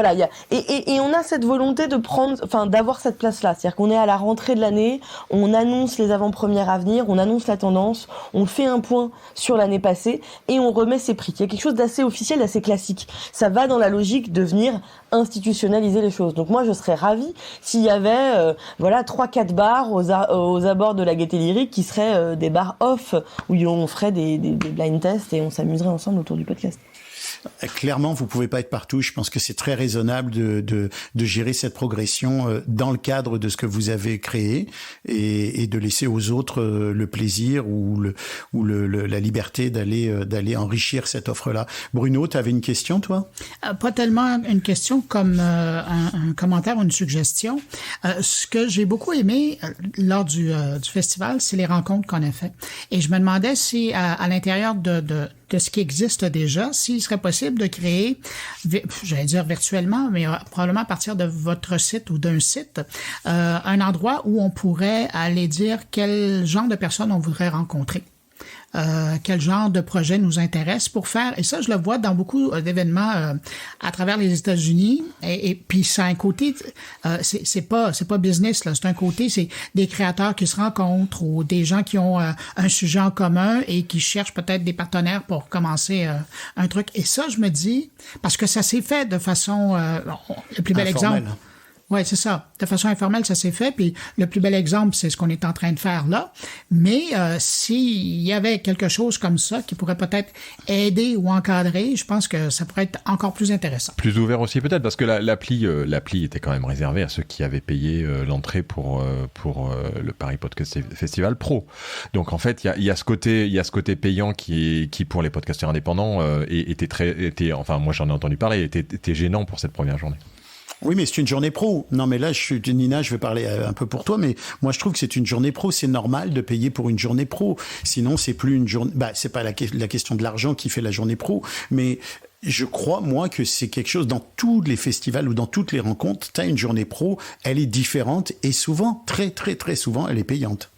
et on a cette volonté d'avoir cette place-là. C'est-à-dire qu'on est à la rentrée de l'année, on annonce les avant-premières à venir, on annonce la tendance, on fait un point sur l'année passée et on remet ses prix. Il y a quelque chose d'assez officiel, d'assez classique. Ça va dans la logique de venir institutionnaliser les choses. Donc moi, je serais ravie s'il y avait 3-4 bars aux abords de la Gaîté Lyrique qui seraient des bars off où on ferait des blind tests et on s'amuserait ensemble autour du podcast. Clairement, vous pouvez pas être partout. Je pense que c'est très raisonnable de gérer cette progression dans le cadre de ce que vous avez créé et de laisser aux autres le plaisir ou la liberté d'aller enrichir cette offre-là. Bruno, tu avais une question, toi? Pas tellement une question comme un commentaire ou une suggestion. Ce que j'ai beaucoup aimé lors du festival, c'est les rencontres qu'on a faites. Et je me demandais si à l'intérieur de ce qui existe déjà, s'il serait possible de créer, j'allais dire virtuellement, mais probablement à partir de votre site ou d'un site, un endroit où on pourrait aller dire quel genre de personnes on voudrait rencontrer. Quel genre de projet nous intéresse pour faire, et ça je le vois dans beaucoup d'événements à travers les États-Unis, et puis c'est un côté c'est pas business là, c'est un côté, c'est des créateurs qui se rencontrent ou des gens qui ont un sujet en commun et qui cherchent peut-être des partenaires pour commencer un truc, et ça je me dis, parce que ça s'est fait de façon le plus bel informel. Exemple. Ouais, c'est ça. De façon informelle, ça s'est fait. Puis le plus bel exemple, c'est ce qu'on est en train de faire là. Mais s'il y avait quelque chose comme ça qui pourrait peut-être aider ou encadrer, je pense que ça pourrait être encore plus intéressant. Plus ouvert aussi peut-être, parce que l'appli était quand même réservée à ceux qui avaient payé l'entrée pour le Paris Podcast Festival Pro. Donc en fait, il y a ce côté payant qui pour les podcasteurs indépendants enfin moi j'en ai entendu parler, était gênant pour cette première journée. Oui, mais c'est une journée pro. Non, mais là, Nina, je vais parler un peu pour toi, mais moi, je trouve que c'est une journée pro. C'est normal de payer pour une journée pro. Sinon, c'est plus une journée. C'est pas la question de l'argent qui fait la journée pro, mais Je crois, moi, que c'est quelque chose dans tous les festivals ou dans toutes les rencontres. Tu as une journée pro, elle est différente et souvent, très, très, très souvent, elle est payante.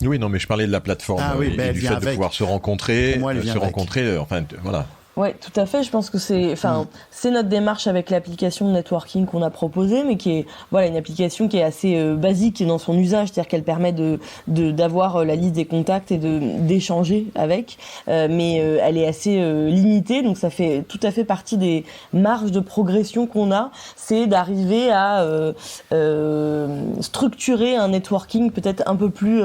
Oui, non, mais je parlais de la plateforme et du fait de pouvoir se rencontrer, voilà. Ouais, tout à fait. Je pense que c'est notre démarche avec l'application de networking qu'on a proposée, mais qui est une application qui est assez basique dans son usage, c'est-à-dire qu'elle permet d'avoir la liste des contacts et d'échanger avec, mais elle est assez limitée, donc ça fait tout à fait partie des marges de progression qu'on a, c'est d'arriver à structurer un networking peut-être un peu plus,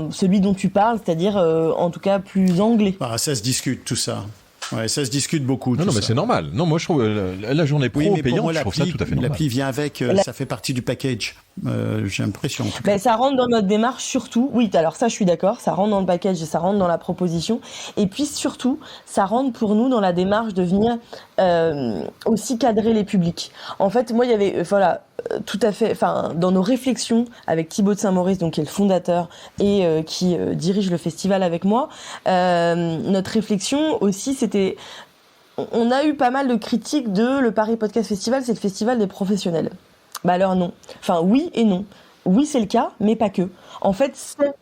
celui dont tu parles, c'est-à-dire en tout cas plus anglais. Ça se discute tout ça. Ouais, ça se discute beaucoup. Non, mais c'est normal. Non, moi je trouve la journée pro payante, je trouve ça tout à fait normal. L'appli vient avec, ça fait partie du package. J'ai l'impression. Ça rentre dans notre démarche surtout. Oui, alors ça, je suis d'accord. Ça rentre dans le package et ça rentre dans la proposition. Et puis surtout, ça rentre pour nous dans la démarche de venir aussi cadrer les publics. En fait, moi, il y avait, tout à fait. Dans nos réflexions avec Thibaut de Saint-Maurice, donc qui est le fondateur et qui dirige le festival avec moi, notre réflexion aussi, c'était. On a eu pas mal de critiques de le Paris Podcast Festival, c'est le festival des professionnels. Alors non. Oui et non. Oui, c'est le cas, mais pas que. En fait, c'est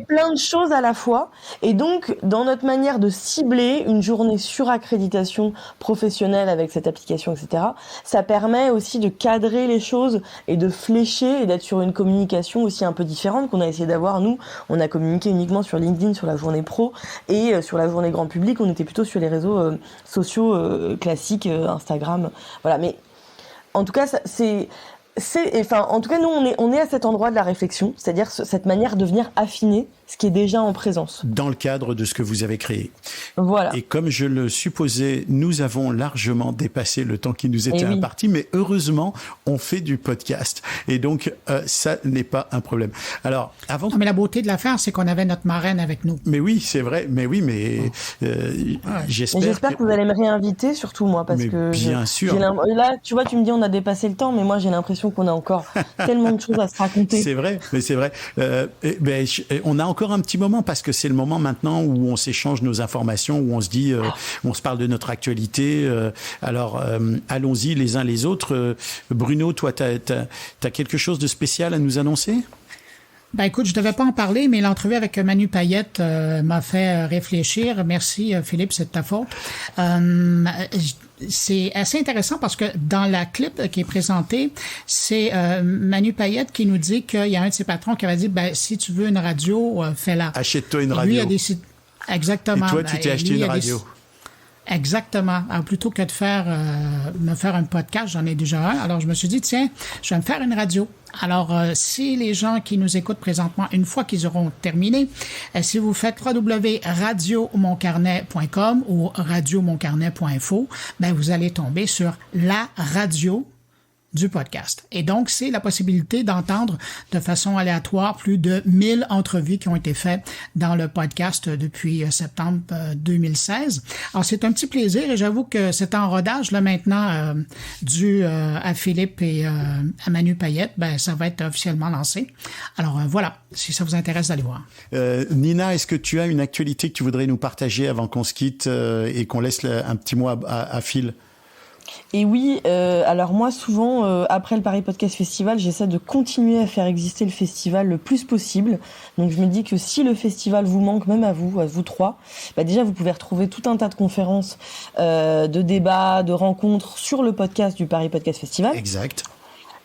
plein de choses à la fois. Et donc, dans notre manière de cibler une journée sur accréditation professionnelle avec cette application, etc., ça permet aussi de cadrer les choses et de flécher et d'être sur une communication aussi un peu différente qu'on a essayé d'avoir. Nous, on a communiqué uniquement sur LinkedIn, sur la journée pro, et sur la journée grand public, on était plutôt sur les réseaux sociaux classiques, Instagram. Voilà, mais en tout cas, en tout cas, nous, on est à cet endroit de la réflexion, c'est-à-dire cette manière de venir affiner ce qui est déjà en présence. Dans le cadre de ce que vous avez créé. Voilà. Et comme je le supposais, nous avons largement dépassé le temps qui nous était imparti, mais heureusement, on fait du podcast. Et donc, ça n'est pas un problème. Alors, avant... Non, mais la beauté de l'affaire, c'est qu'on avait notre marraine avec nous. Mais oui, c'est vrai. Mais oui, mais j'espère que vous allez me réinviter, surtout moi, parce que... Bien sûr. Là, tu vois, tu me dis on a dépassé le temps, mais moi, j'ai l'impression qu'on a encore tellement de choses à se raconter. C'est vrai, mais c'est vrai. On a encore un petit moment parce que c'est le moment maintenant où on s'échange nos informations, où on se dit, on se parle de notre actualité. Alors, allons-y les uns les autres. Bruno, toi, t'as quelque chose de spécial à nous annoncer? Écoute, je devais pas en parler, mais l'entrevue avec Manu Payette m'a fait réfléchir. Merci, Philippe, c'est de ta faute. C'est assez intéressant parce que dans la clip qui est présentée, c'est Manu Payette qui nous dit qu'il y a un de ses patrons qui avait dit, si tu veux une radio, fais-la. Achète-toi une radio. Lui a décidé. Exactement. Et toi, tu t'es acheté une radio. Exactement. Alors, plutôt que de me faire un podcast, j'en ai déjà un. Alors, je me suis dit, tiens, je vais me faire une radio. Alors, si les gens qui nous écoutent présentement, une fois qu'ils auront terminé, si vous faites www.radiomoncarnet.com ou radiomoncarnet.info, vous allez tomber sur la radio du podcast. Et donc, c'est la possibilité d'entendre de façon aléatoire plus de 1000 entrevues qui ont été faites dans le podcast depuis septembre 2016. Alors, c'est un petit plaisir et j'avoue que c'est en rodage là maintenant dû à Philippe et à Manu Payette. Ça va être officiellement lancé. Alors, voilà, si ça vous intéresse d'aller voir. Nina, est-ce que tu as une actualité que tu voudrais nous partager avant qu'on se quitte et qu'on laisse un petit mot à Phil? Et oui, alors moi souvent après le Paris Podcast Festival, j'essaie de continuer à faire exister le festival le plus possible. Donc je me dis que si le festival vous manque, même à vous trois, déjà vous pouvez retrouver tout un tas de conférences, de débats, de rencontres sur le podcast du Paris Podcast Festival. Exact.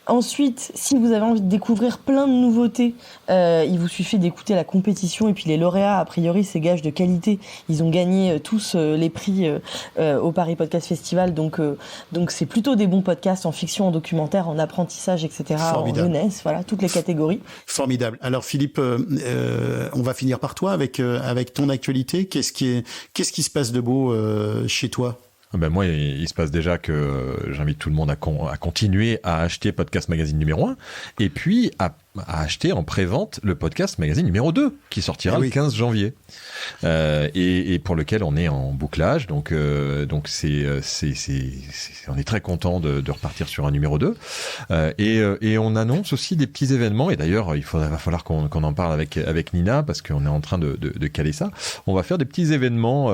Ensuite, si vous avez envie de découvrir plein de nouveautés, il vous suffit d'écouter la compétition et puis les lauréats, a priori, c'est gage de qualité. Ils ont gagné tous les prix au Paris Podcast Festival, donc c'est plutôt des bons podcasts en fiction, en documentaire, en apprentissage, etc., Formidable. en jeunesse, voilà, toutes les catégories. Formidable. Alors Philippe, on va finir par toi avec ton actualité. Qu'est-ce qui se passe de beau chez toi? Moi, il se passe déjà que j'invite tout le monde à continuer à acheter Podcast Magazine numéro 1 et puis à a acheté en pré-vente le podcast magazine numéro 2 qui sortira le 15 janvier et pour lequel on est en bouclage, donc c'est on est très content de repartir sur un numéro 2 et on annonce aussi des petits événements, et d'ailleurs va falloir qu'on en parle avec Nina, parce qu'on est en train de caler ça. On va faire des petits événements,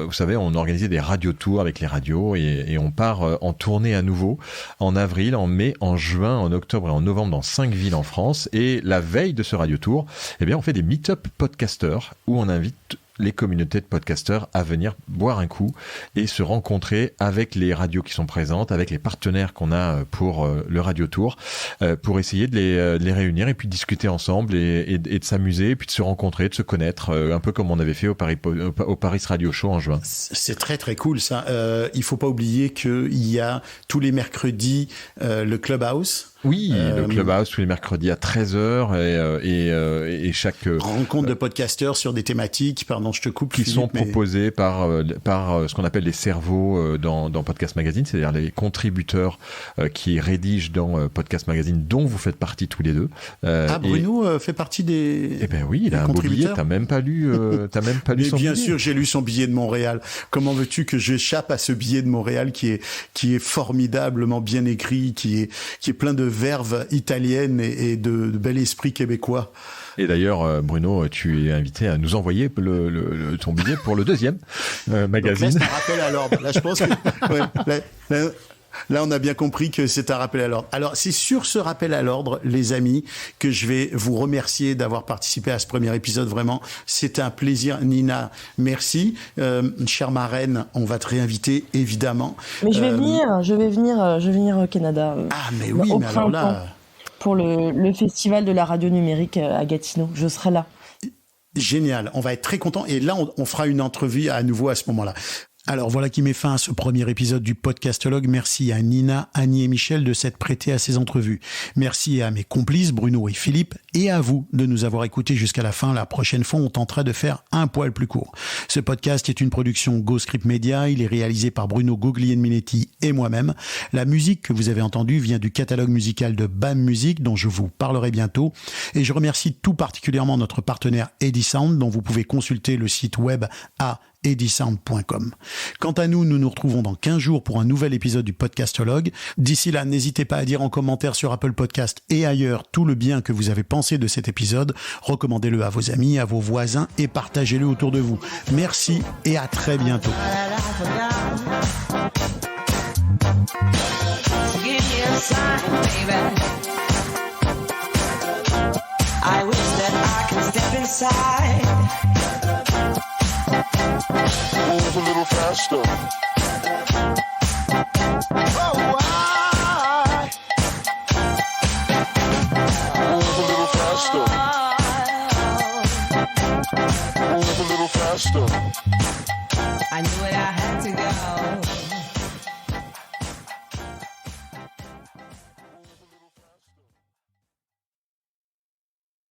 vous savez, on a organisé des radio tours avec les radios et on part en tournée à nouveau en avril, en mai, en juin, en octobre et en novembre dans 5 villes en France. Et la veille de ce radio tour, eh bien, on fait des meet-up podcasters où on invite les communautés de podcasters à venir boire un coup et se rencontrer avec les radios qui sont présentes, avec les partenaires qu'on a pour le radio tour, pour essayer de les réunir et puis discuter ensemble et de s'amuser, et puis de se rencontrer, de se connaître, un peu comme on avait fait au Paris Radio Show en juin. C'est très très cool ça. Il faut pas oublier qu'il y a tous les mercredis le Clubhouse. Oui, le Clubhouse tous les mercredis à 13h et chaque rencontre de podcasteurs sur des thématiques, pardon, je te coupe, qui Philippe, sont proposées par ce qu'on appelle les cerveaux dans Podcast Magazine, c'est-à-dire les contributeurs qui rédigent dans Podcast Magazine, dont vous faites partie tous les deux. Bruno fait partie des. Eh ben oui, il a un beau billet. T'as même pas lu son billet. Bien sûr, j'ai lu son billet de Montréal. Comment veux-tu que j'échappe à ce billet de Montréal qui est formidablement bien écrit, qui est plein de verve italienne et de bel esprit québécois. Et d'ailleurs, Bruno, tu es invité à nous envoyer ton billet pour le deuxième magazine. Donc là, c'est un rappel à l'ordre. Là, je pense que là, on a bien compris que c'est un rappel à l'ordre. Alors, c'est sur ce rappel à l'ordre, les amis, que je vais vous remercier d'avoir participé à ce premier épisode. Vraiment, c'était un plaisir. Nina, merci. Chère marraine, on va te réinviter, évidemment. Mais je vais venir au Canada. Ah, mais oui, mais alors là... Pour le festival de la radio numérique à Gatineau. Je serai là. Génial. On va être très contents. Et là, on fera une entrevue à nouveau à ce moment-là. Alors voilà qui met fin à ce premier épisode du Podcastologue. Merci à Nina, Annie et Michel de s'être prêtés à ces entrevues. Merci à mes complices Bruno et Philippe, et à vous de nous avoir écoutés jusqu'à la fin. La prochaine fois, on tentera de faire un poil plus court. Ce podcast est une production GoScript Media. Il est réalisé par Bruno Guglielminetti et moi-même. La musique que vous avez entendue vient du catalogue musical de BAM Music, dont je vous parlerai bientôt. Et je remercie tout particulièrement notre partenaire Edisound, dont vous pouvez consulter le site web à edisound.com. Quant à nous, nous nous retrouvons dans 15 jours pour un nouvel épisode du Podcastologue. D'ici là, n'hésitez pas à dire en commentaire sur Apple Podcast et ailleurs tout le bien que vous avez pensé de cet épisode. Recommandez-le à vos amis, à vos voisins et partagez-le autour de vous. Merci et à très bientôt. I wish that I could step inside. Move a little faster. Oh, why? Move a little faster. Move a little faster. I knew it, I had to go.